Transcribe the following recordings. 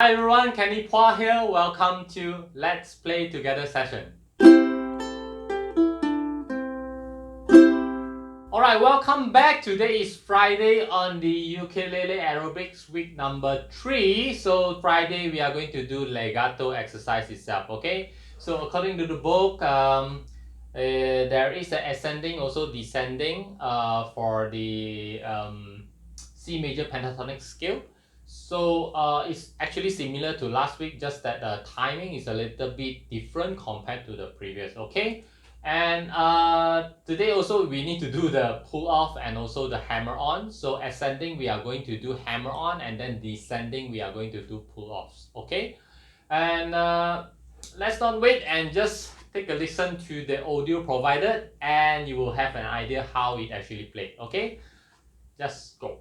Hi everyone, Kenny Pua here. Welcome to Let's Play Together session. Alright, welcome back. Today is Friday on the Ukulele Aerobics week number 3. So Friday we are going to do Legato exercise itself, okay? So according to the book, there is an ascending, also descending for the C major pentatonic scale. So it's actually similar to last week, just that the timing is a little bit different compared to the previous, okay? And today also we need to do the pull off and also the hammer on. So ascending we are going to do hammer on, and then descending we are going to do pull offs, okay? And let's not wait and just take a listen to the audio provided, and you will have an idea how it actually played, okay? Just go.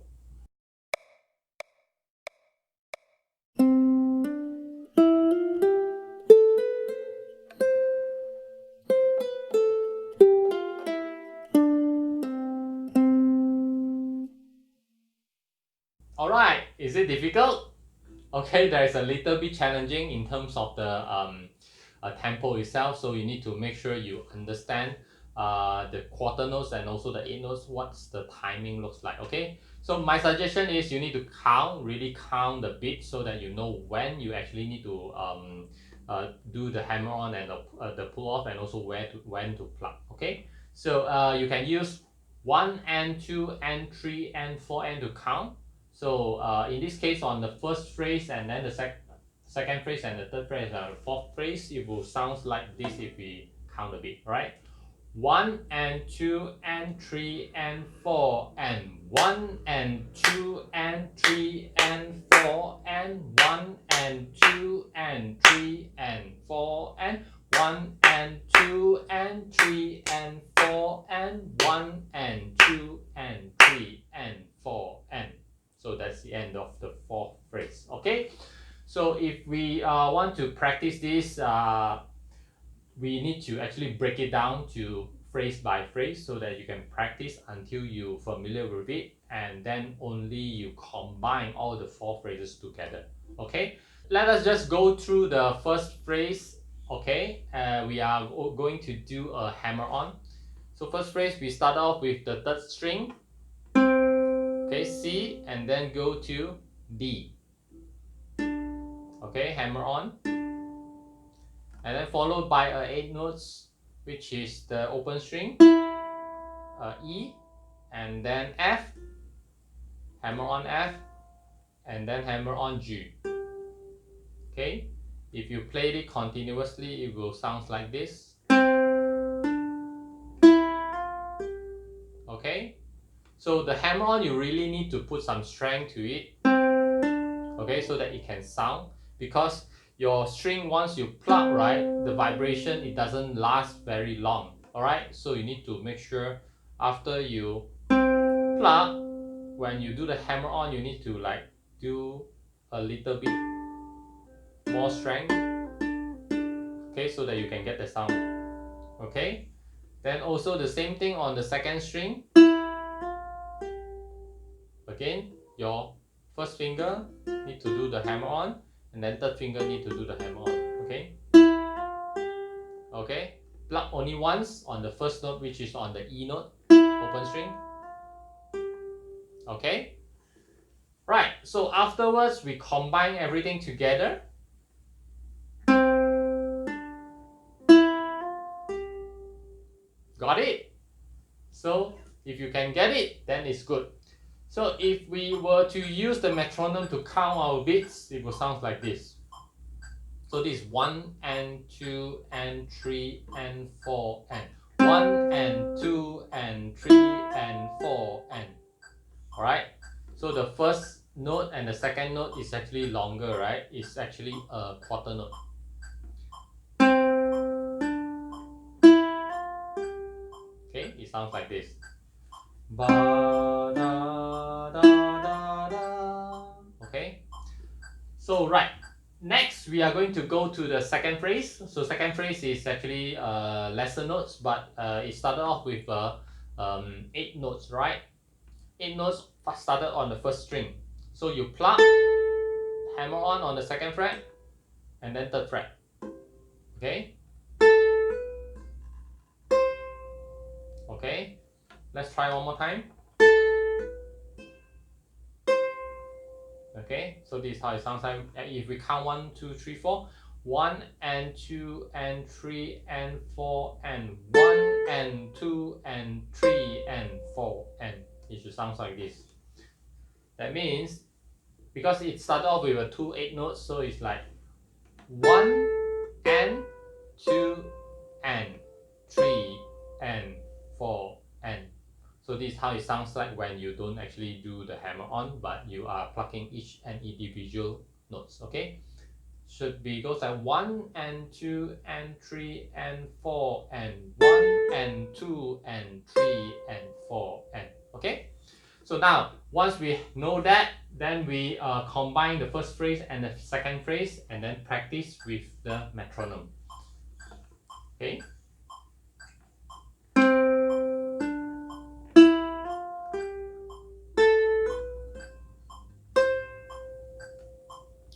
Alright, is it difficult? Okay, there is a little bit challenging in terms of the tempo itself, so you need to make sure you understand the quarter notes and also the eighth notes, what's the timing looks like, okay? So my suggestion is you need to really count the beats so that you know when you actually need to do the hammer on and the pull off, and also when to pluck, okay? So you can use 1 and 2 and 3 and 4 and to count. So in this case, on the first phrase and then the second phrase and the third phrase and the fourth phrase, it will sound like this if we count a bit, right? 1 and 2 and 3 and 4 and 1 and 2 and 3 and 4 and 1 and 2 and 3 and 4 and 1 and 2 and 3 and 4 and 1 and 2 and 3 and 4 and so that's the end of the fourth phrase, okay? So if we want to practice this, we need to actually break it down to phrase by phrase so that you can practice until you're familiar with it, and then only you combine all the four phrases together, okay? Let us just go through the first phrase, okay? We are going to do a hammer on. So first phrase, we start off with the third string, okay, C, and then go to D. Okay, hammer on. And then followed by 8 notes, which is the open string, E, and then F, hammer on F, and then hammer on G. Okay, if you played it continuously, it will sound like this. Okay, so the hammer on, you really need to put some strength to it, okay, so that it can sound, because your string, once you pluck, right, the vibration, it doesn't last very long. All right, so you need to make sure after you pluck, when you do the hammer on, you need to like do a little bit more strength, okay, so that you can get the sound. Okay, then also the same thing on the second string. Again, your first finger need to do the hammer on, and then third finger need to do the hammer on. Okay, okay, pluck only once on the first note, which is on the E note, open string. Okay, right, so afterwards we combine everything together. Got it? So if you can get it, then it's good. So if we were to use the metronome to count our beats, it will sound like this. So this is 1 and 2 and 3 and 4 and 1 and 2 and 3 and 4 and. Alright? So the first note and the second note is actually longer, right? It's actually a quarter note. Okay, it sounds like this. Ba, da, da, da, da. Okay? So right, next we are going to go to the second phrase. So second phrase is actually lesser notes, but it started off with 8 notes, right? 8 notes started on the first string. So you pluck, hammer on the second fret, and then third fret. Okay? Okay, let's try one more time. Okay, so this is how it sounds like if we count 1, 2, 3, 4. 1 and 2 and 3 and 4 and 1 and 2 and 3 and 4 and it should sound like this. That means because it started off with a 2 8 notes, so it's like 1 and 2 and 3 and 4 and. So this is how it sounds like when you don't actually do the hammer on, but you are plucking each and individual notes. Okay, should be goes like 1 and 2 and 3 and 4 and 1 and 2 and 3 and 4 and. Okay, so now once we know that, then we combine the first phrase and the second phrase and then practice with the metronome. Okay.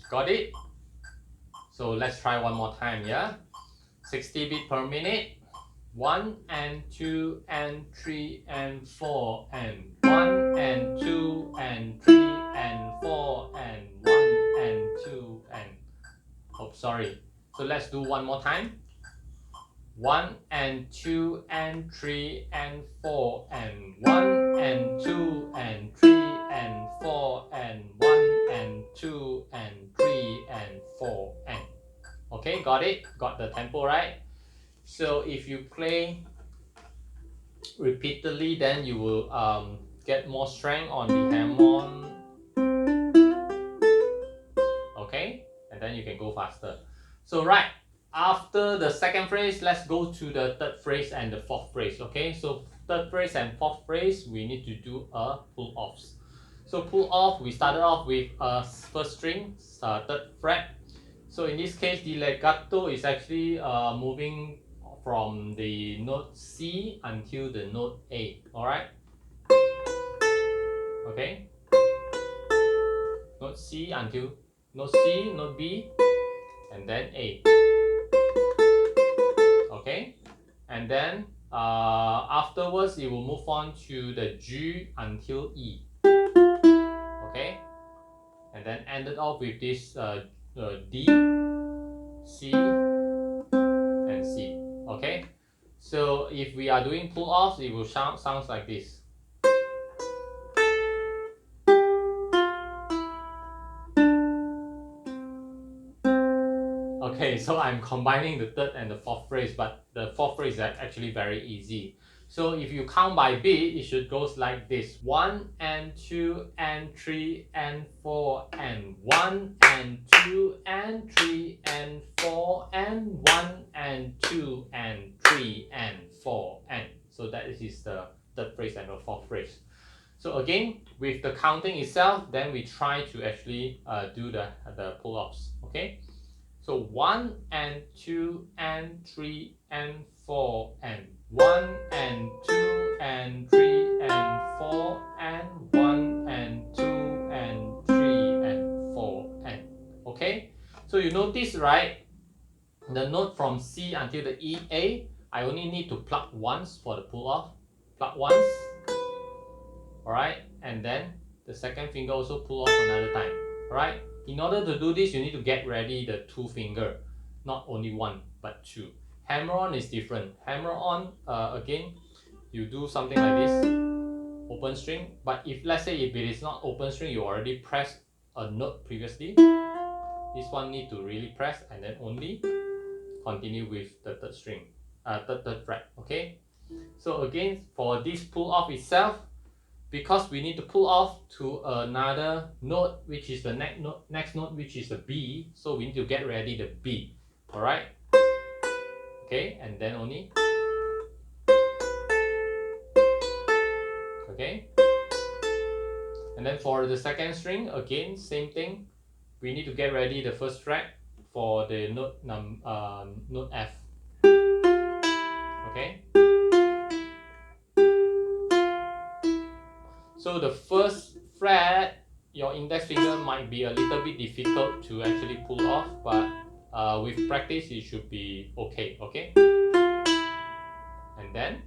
Got it? So let's try one more time, yeah? 60 beats per minute. 1 and 2 and 3 and 4 and 1 and 2 and 3 and 4 and 1 and 2 and. Oh, sorry. So let's do one more time. 1 and 2 and 3 and 4 and 1 and 2 and 3 and 4 and 1 and 2 and 3 and 4 and. Okay, got it? Got the tempo right? So if you play repeatedly, then you will get more strength on the hammer-on. Okay, and then you can go faster. So right after the second phrase, let's go to the third phrase and the fourth phrase. Okay, so third phrase and fourth phrase, we need to do a pull-offs. So pull-off, we started off with a first string, third fret. So in this case, the legato is actually moving from the note C until the note A. Alright? Okay? Note C until note C, note B, and then A. Okay? And then afterwards, it will move on to the G until E. Okay? And then ended off with this D, C, and C. Okay, so if we are doing pull-offs, it will sounds like this. Okay, so I'm combining the third and the fourth phrase, but the fourth phrase is actually very easy. So if you count by beat, it should go like this: 1 and 2 and 3 and 4 and 1 and 2 and 3 and 4 and 1 and 2 and 3 and 4 and. So that is the third phrase and the fourth phrase. So again, with the counting itself, then we try to actually do the pull-ups. Okay. So 1 and 2 and 3 and 4 and 1 and 2 and 3 and 4 and 1 and 2 and 3 and 4 and. Okay, so you notice, right, the note from C until the E, A, I only need to pluck once for the pull off. Pluck once. Alright, and then the second finger also pull off another time. Alright, in order to do this, you need to get ready the 2 finger, not only 1 but 2. Hammer on is different. Hammer on, again, you do something like this, open string. But if let's say if it is not open string, you already pressed a note previously, this one need to really press and then only continue with the third string, third fret. Okay, so again, for this pull off itself, because we need to pull off to another note, which is the next note, which is the B, so we need to get ready the B. Alright? Okay, and then only. Okay? And then for the second string, again, same thing. We need to get ready the first fret for the note F. Okay? So the first fret your index finger might be a little bit difficult to actually pull off, but with practice it should be okay. And then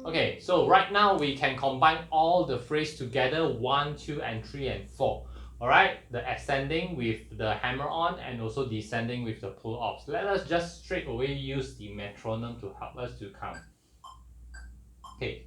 okay, so right now we can combine all the phrase together, 1, 2, and 3, and 4. Alright, the ascending with the hammer on and also descending with the pull offs. Let us just straight away use the metronome to help us to count. Okay.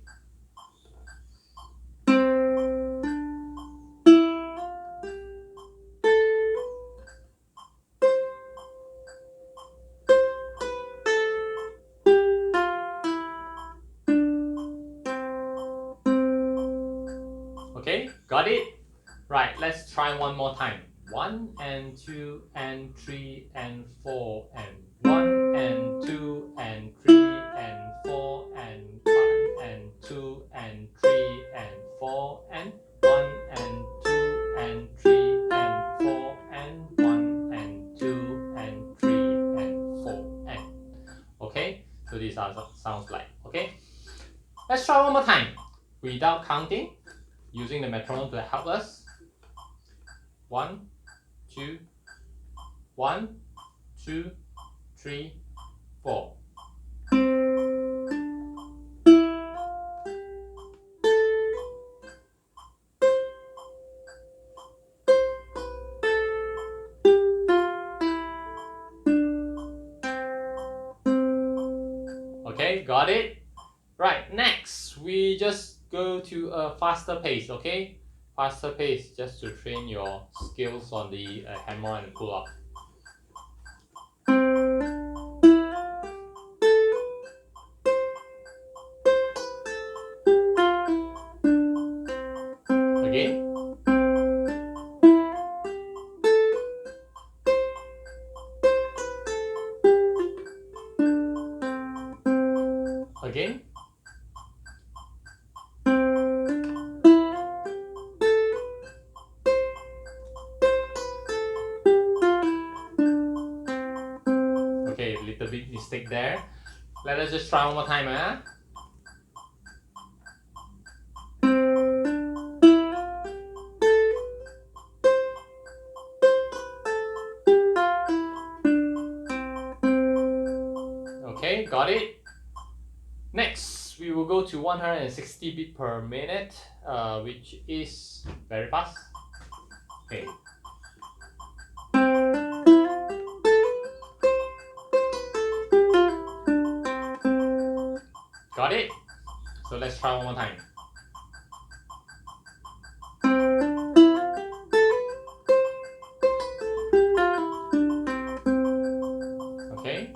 Okay, got it? Right, let's try one more time. 1 and 2 and 3 and 4 and 1 and 2 and 3 and 4 and 5 and 2 and 3 and 4 and 1 and 2 and 3 and 4 and 1 and 2 and 3 and 4 and okay, so these are sounds like. Okay, let's try one more time without counting, using the metronome to help us. 1, 2, 1, 2, 3, 4. Okay, got it? Right, next we just go to a faster pace, okay? Faster pace just to train your skills on the hammer and pull off. Again. Again. Okay, little bit mistake there. Let us just try one more time, huh? Okay, got it. Next, we will go to 160 beat per minute, which is very fast. Okay. Got it? So let's try one more time. Okay.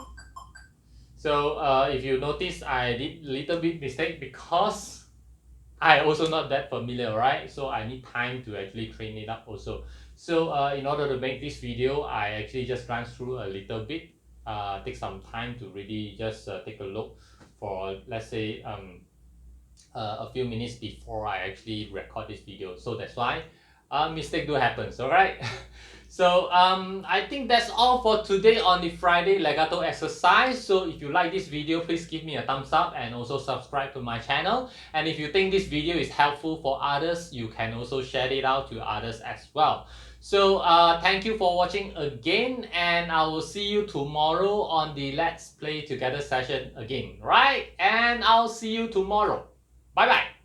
So if you notice, I did little bit mistake because I also not that familiar, right? So I need time to actually train it up also. So in order to make this video, I actually just run through a little bit, take some time to really just take a look for, let's say, a few minutes before I actually record this video. So that's why mistake do happens, alright? So I think that's all for today on the Friday legato exercise. So if you like this video, please give me a thumbs up and also subscribe to my channel. And if you think this video is helpful for others, you can also share it out to others as well. So thank you for watching again, and I will see you tomorrow on the Let's Play Together session again, right? And I'll see you tomorrow. Bye bye.